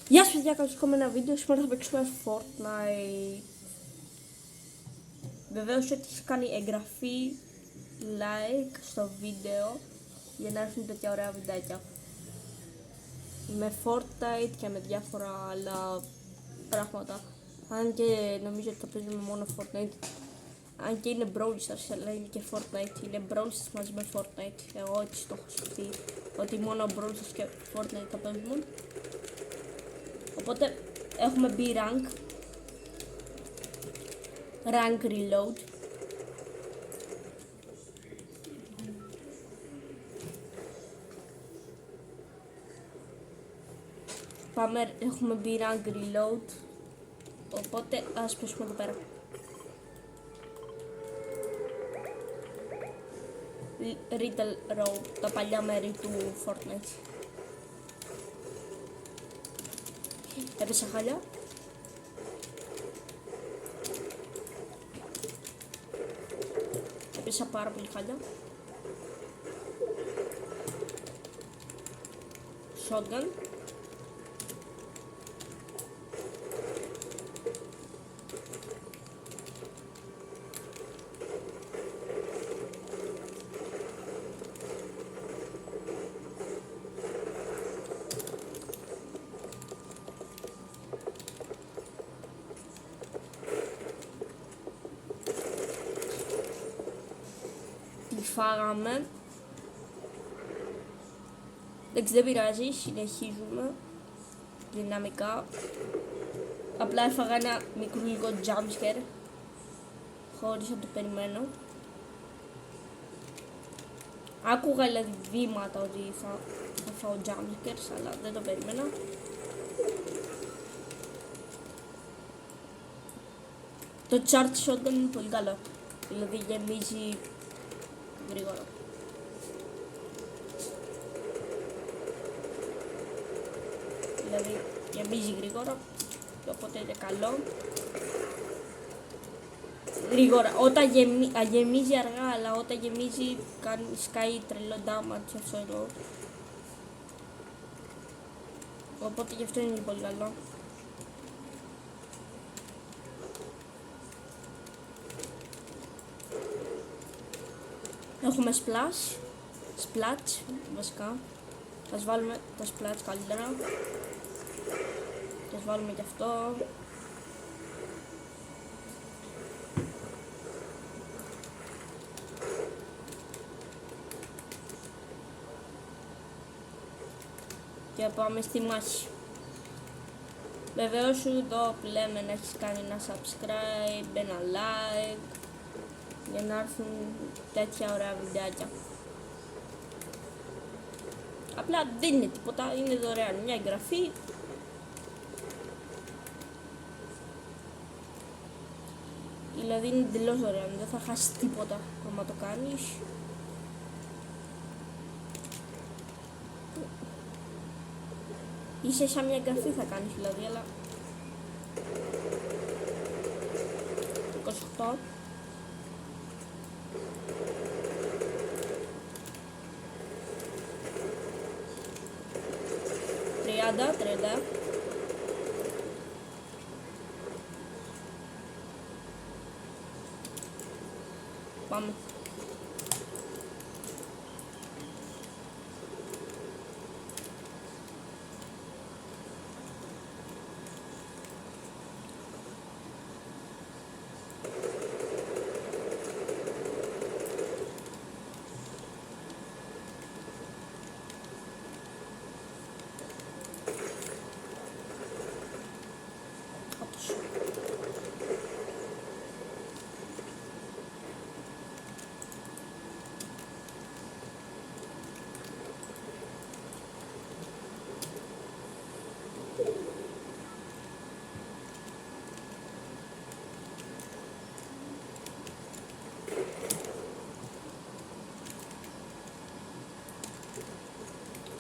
Γεια σας παιδιά, καλώς ήρθατε ένα βίντεο. Σήμερα θα παίξουμε Fortnite. Βεβαίως ότι έχει κάνει εγγραφή, like στο βίντεο για να έρθουν τέτοια ωραία βιντεάκια. Με Fortnite και με διάφορα άλλα πράγματα. Αν και νομίζω ότι θα παίζουμε μόνο Fortnite. Αν και είναι Brawl Stars, αλλά είναι και Fortnite. Είναι Brawl Stars μαζί με Fortnite. Εγώ έτσι το έχω σκεφτεί. Ότι μόνο Brawl Stars και Fortnite θα παίζουμε. Οπότε έχουμε B-Rank. Rank Reload. Πάμε, έχουμε B-Rank Reload. Οπότε ας πέσουμε εδώ πέρα. Riddle Row, τα παλιά μέρη του Fortnite. Έπεσα χάλια. Έπεσα πάρα πολύ χάλια. Shotgun. Φάγαμε. Δεν πειράζει, συνεχίζουμε δυναμικά. Απλά έφαγα ένα μικρό λίγο jumpscare χωρίς να το περιμένω. Άκουγα δηλαδή βήματα ότι θα φάω jumpscares, αλλά δεν το περίμενα. Το charge shot είναι πολύ καλό, δηλαδή γεμίζει γρήγορα. Δηλαδή γεμίζει γρήγορα, οπότε είναι καλό. Γρήγορα, όταν γεμίζει αργά, αλλά όταν γεμίζει σκάει τρελό damage, αυτό εννοώ. Οπότε γι' αυτό είναι πολύ καλό. Έχουμε splash βασικά. Ας βάλουμε τα splash καλύτερα. Ας βάλουμε και αυτό. Και πάμε στη μάχη. Βεβαίως σου το λέμε να έχεις κάνει ένα subscribe, ένα like, για να έρθουν τέτοια ωραία βιντεάκια. Απλά δεν είναι τίποτα, είναι δωρεάν, μια εγγραφή. Δηλαδή είναι εντελώς δωρεάν, δεν θα χάσεις τίποτα άμα το κάνεις. Είσαι σαν μια εγγραφή θα κάνεις δηλαδή, αλλά 28. Τριάντα. Πάμε.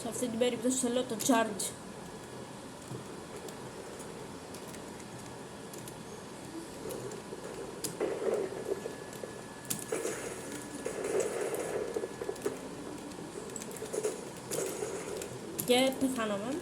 Σε αυτή την περίπτωση θέλω το charge. Και πεθάνομαι.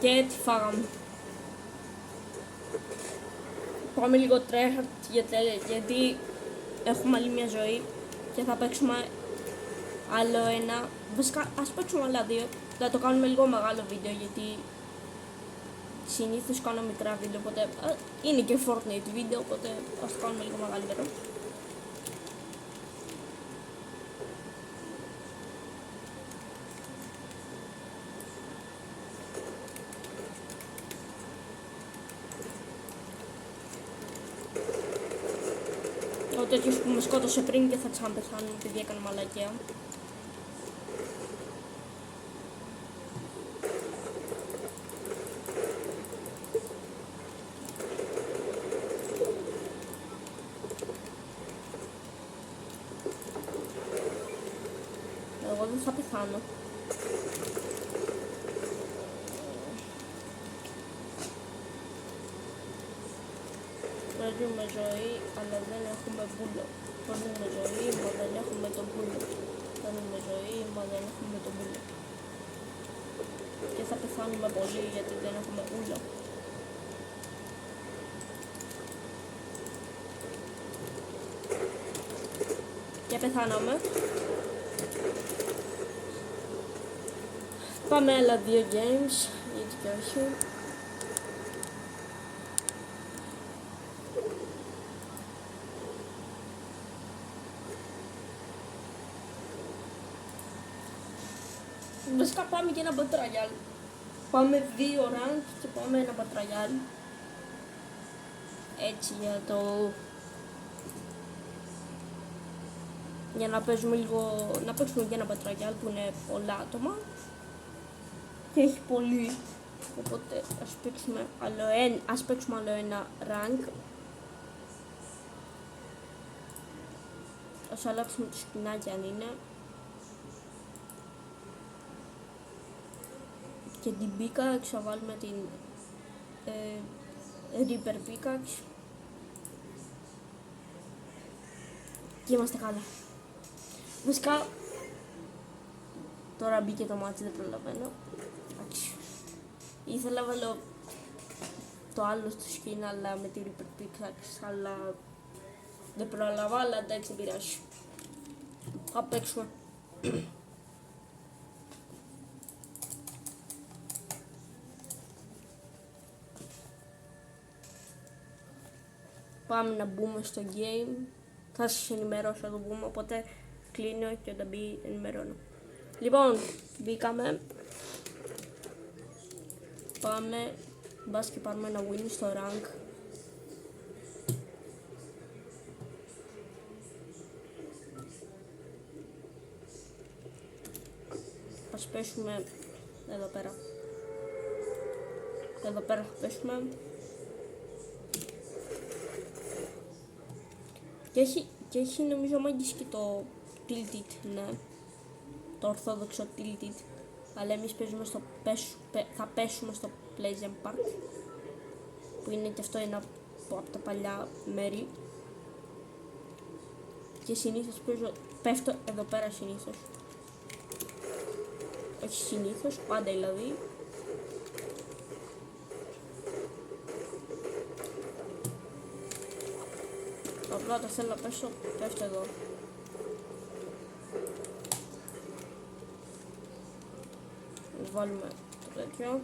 Και τι φάγαμε. Πάμε λίγο tryhard γιατί έχουμε άλλη μια ζωή και θα παίξουμε άλλο ένα. Βασικά ας παίξουμε άλλα δύο. Θα το κάνουμε λίγο μεγάλο βίντεο γιατί συνήθως κάνω μικρά βίντεο, οπότε είναι και Fortnite βίντεο, οπότε ας το κάνουμε λίγο μεγαλύτερο. Ο τέτοιος που με σκότωσε πριν και θα ξαναπεθάνω επειδή έκανε μαλακία. Εγώ δεν θα πεθάνω. Παίζουμε ζωή, αλλά δεν έχουμε βούλο. Παίζουμε ζωή, μα δεν έχουμε τον βούλο. Παίζουμε ζωή, μα δεν έχουμε τον βούλο. Και θα πεθάνουμε πολύ γιατί δεν έχουμε βούλο. Και πεθάναμε. Πάμε άλλα δύο games, γιατί και όχι. Βασικά πάμε και ένα battle royale. Πάμε 2 rank και πάμε ένα battle royale. Έτσι για να παίζουμε λίγο, να παίξουμε και ένα battle royale που είναι πολλά άτομα. Και έχει πολύ, οπότε ας παίξουμε άλλο ένα rank. Ας αλλάξουμε το σκηνάκι αν είναι. Και την pickaxe θα βάλουμε την Reaper pickaxe. Και είμαστε καλά. Βασικά τώρα μπήκε το μάτι, δεν προλαβαίνω. Ήθελα να βάλω το άλλο στο skin αλλά με τη Reaper pickaxe, αλλά δεν πρόλαβα, αλλά εντάξει δεν πειράζει. Θα παίξουμε. Πάμε να μπούμε στο game. Θα σας ενημερώσω όταν μπούμε, οπότε κλείνω και όταν μπει ενημερώνω. Λοιπόν, μπήκαμε. Πάμε. Μπας και πάρουμε ένα win στο rank. Ας πέσουμε εδώ πέρα. Εδώ πέρα θα πέσουμε. Και έχει νομίζω μάγκης και το tilted, ναι. Το ορθόδοξο tilted. Αλλά εμείς παίζουμε θα πέσουμε στο Pleasant Park. Που είναι και αυτό ένα από τα παλιά μέρη. Και συνήθως πέφτω εδώ πέρα συνήθως. Όχι συνήθως, πάντα δηλαδή. Απλά όταν θέλω να πέσω, πέφτω εδώ. Βάλουμε το τέτοιο.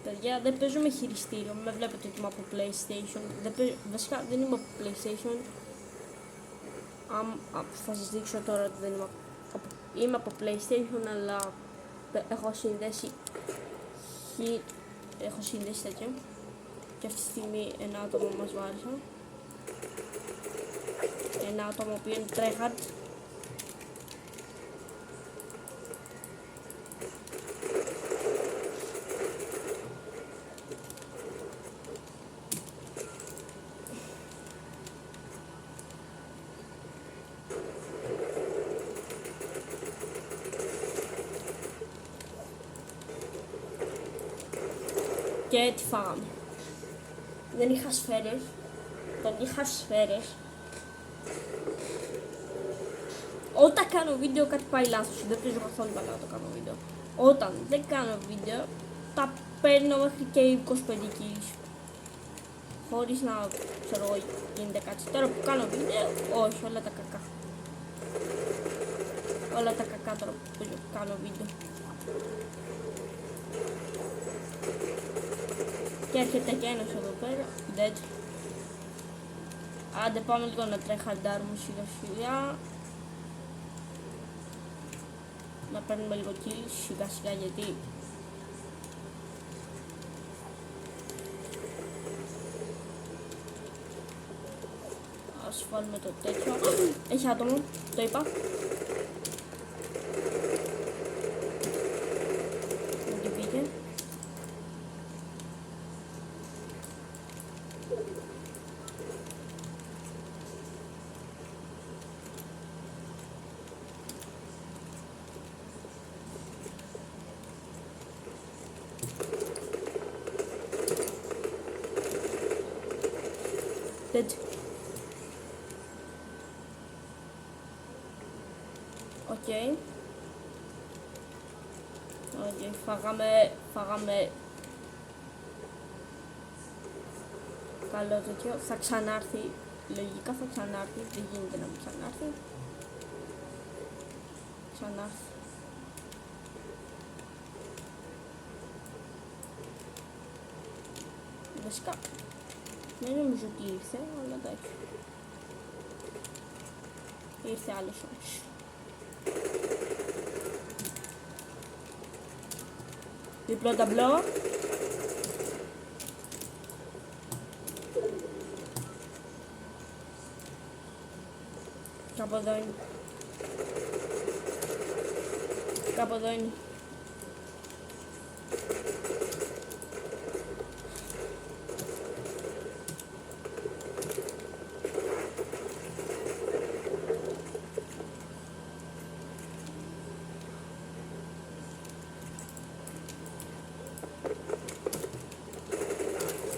Παιδιά, δεν παίζω με χειριστήριο, με βλέπετε ότι είμαι από PlayStation. Βασικά δεν είμαι από PlayStation. Θα σας δείξω τώρα ότι δεν είμαι από PlayStation, αλλά έχω συνδέσει τέτοιο. Και αυτή τη στιγμή ένα άτομο μας βάρισε. Ένα άτομο που είναι tryhard. Και τι φάγαμε. Δεν είχα σφαίρες. Όταν κάνω βίντεο κάτι πάει λάθος. Δεν παίζω καθόλου καλά να το κάνω βίντεο. Όταν δεν κάνω βίντεο, τα παίρνω μέχρι και 25 kills. Χωρίς να ξέρω γίνεται κάτι. Τώρα που κάνω βίντεο, όχι, όλα τα κακά. Όλα τα κακά τώρα που κάνω βίντεο. Και έρχεται και ένας εδώ πέρα, dead. Άντε πάμε λίγο να τρέχαντάρουμε σιγά σιγά. Να παίρνουμε λίγο kills σιγά σιγά γιατί ας βάλουμε το τέτοιο. Έχει άτομο, το είπα. Μου την πήγε. Dead. Οκ. Φάγαμε καλό τέτοιο. Θα ξανάρθει. Λογικά θα ξανάρθει. Δεν γίνεται να μην ξανάρθει. Ξανάρθει. Βασικά δεν νομίζω ότι ήρθε, αλλά εντάξει. Ήρθε άλλος όμως. Διπλό ταμπλό. Κάπου εδώ είναι. Κάπου εδώ είναι.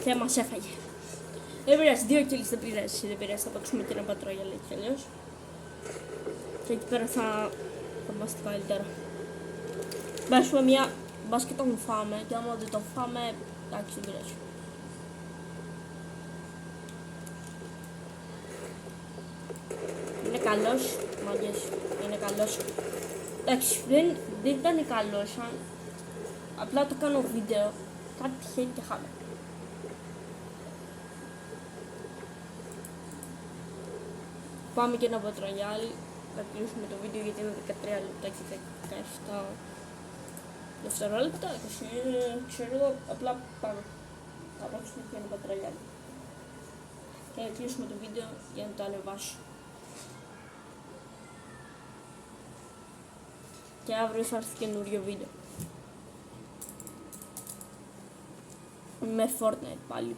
Και μας έφαγε. Δεν πειράζει, 2 kills δεν πειράζει, θα παίξουμε και ένα πατρόγια λέει κι αλλιώς. Και εκεί πέρα θα είμαστε καλύτερα. Μπάσουμε μια, μπας και τον φάμε, και άμα δεν τον φάμε, εντάξει δεν πειράζει. Είναι καλός, μάγκες, είναι καλός. Εντάξει, δεν ήταν καλός, απλά το κάνω βίντεο, κάτι τυχαίνει και χάμε. Πάμε και ένα πατρογιάλ, θα κλείσουμε το βίντεο γιατί είναι 13 λεπτά και 17 δευτερόλεπτα, ξέρω εγώ, απλά πάμε. Θα παίξουμε και ένα πατρογιάλ. Και θα κλείσουμε το βίντεο για να το ανεβάσω. Και αύριο θα έρθει καινούριο βίντεο. Με Fortnite πάλι.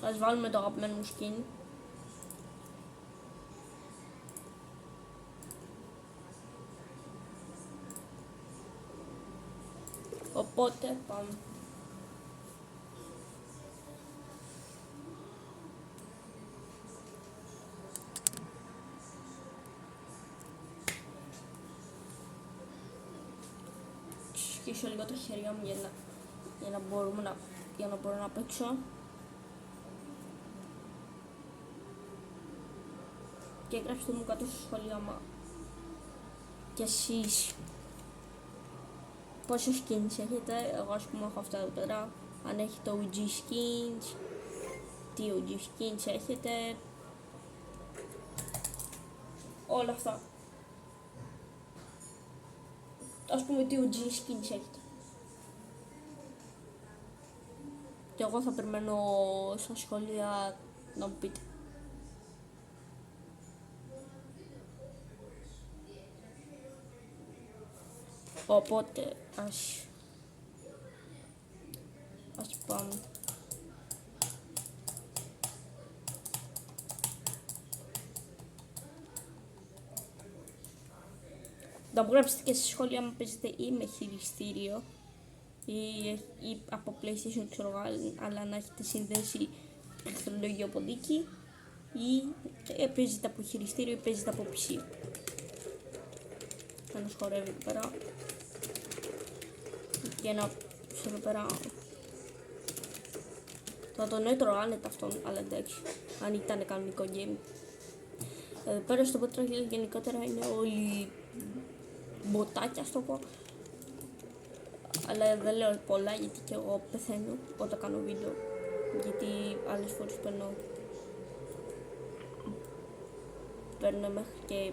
Ας βάλουμε το αγαπημένο μου skin. Οπότε πάμε. Σκίσω λίγο τα χέρια μου για να μπορώ να παίξω. Και γράψτε μου κάτω στο σχόλιο άμα και εσείς πόσες skins έχετε. Εγώ ας πούμε έχω αυτά εδώ πέρα. Αν έχετε OG skins, τι OG skins έχετε, όλα αυτά. Ας πούμε τι OG skins έχετε. Και εγώ θα περιμένω στα σχόλια να μου πείτε. Οπότε ας πάμε. Να μου γράψετε και στα σχόλια αν παίζετε ή με χειριστήριο ή από PlayStation, ξέρω εγώ, αλλά να έχετε σύνδεση πληκτρολογίου από δίκη, ή παίζετε από χειριστήριο ή παίζετε από PC. Ένας χορεύει εδώ πέρα. Και ένα εδώ πέρα. Θα τον έτρωω άνετα αυτόν, αλλά εντάξει, αν ήταν κανονικό game. Εδώ πέρα στο Bot γενικότερα είναι όλοι μποτάκια, στο πω. Αλλά δεν λέω πολλά γιατί και εγώ πεθαίνω όταν κάνω βίντεο. Γιατί άλλες φορές παίρνω μέχρι και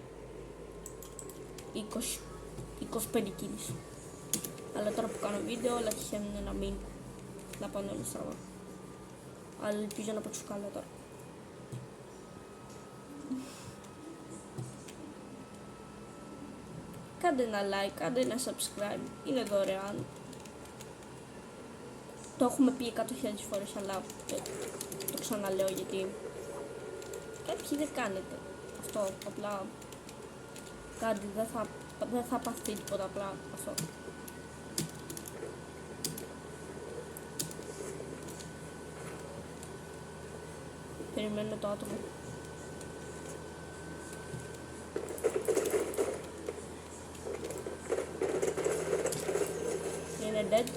25 kills. Αλλά τώρα που κάνω βίντεο όλα τυχαίνουν να πάνε όλοι στραβά. Αλλά ελπίζω να παίξω καλά τώρα. Κάντε ένα like, κάντε ένα subscribe, είναι δωρεάν. Το έχουμε πει 100.000 φορές, αλλά το ξαναλέω γιατί κάποιοι δεν κάνετε αυτό, απλά κάντε, δεν θα πάθει τίποτα, απλά αυτό. Περιμένω το άτομο. Είναι dead.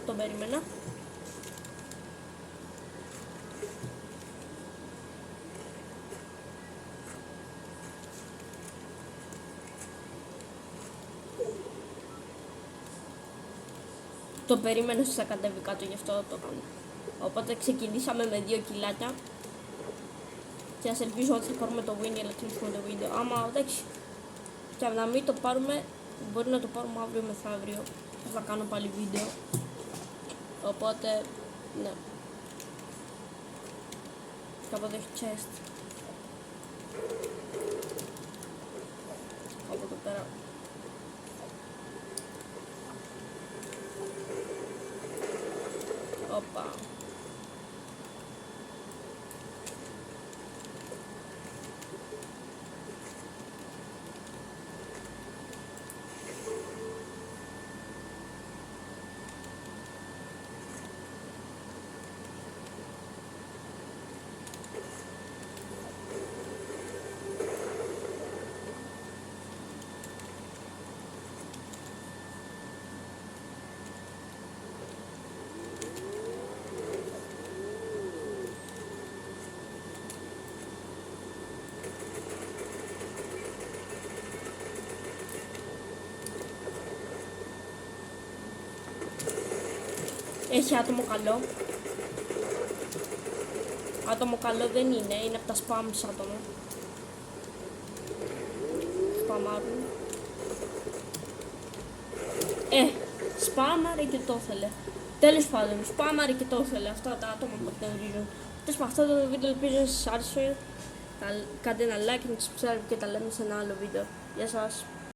Το περίμενα. Το περίμενα ότι θα κατέβει κάτω, γι' αυτό το κάνω. Οπότε ξεκινήσαμε με 2 κιλάκια. Και ας ελπίζω ότι θα πάρουμε το win για να κλείσουμε το βίντεο. Άμα εντάξει, και να μην το πάρουμε, μπορεί να το πάρουμε αύριο μεθαύριο. Θα κάνω πάλι βίντεο. Οπότε, ναι. Και από εδώ έχει chest. Από εδώ πέρα. Όπα. Έχει άτομο καλό. Άτομο καλό δεν είναι, είναι από τα spams άτομο. Σπαμάρουν. Σπάμαρε και το ήθελε. Τέλος πάντων, σπάμαρε και το ήθελε. Αυτά τα άτομα που δεν γνωρίζουν. Τέλος πάντων, αυτό το βίντεο ελπίζω να σας άρεσε. Κάντε ένα like, να subscribe και τα λέμε σε ένα άλλο βίντεο. Γεια σας.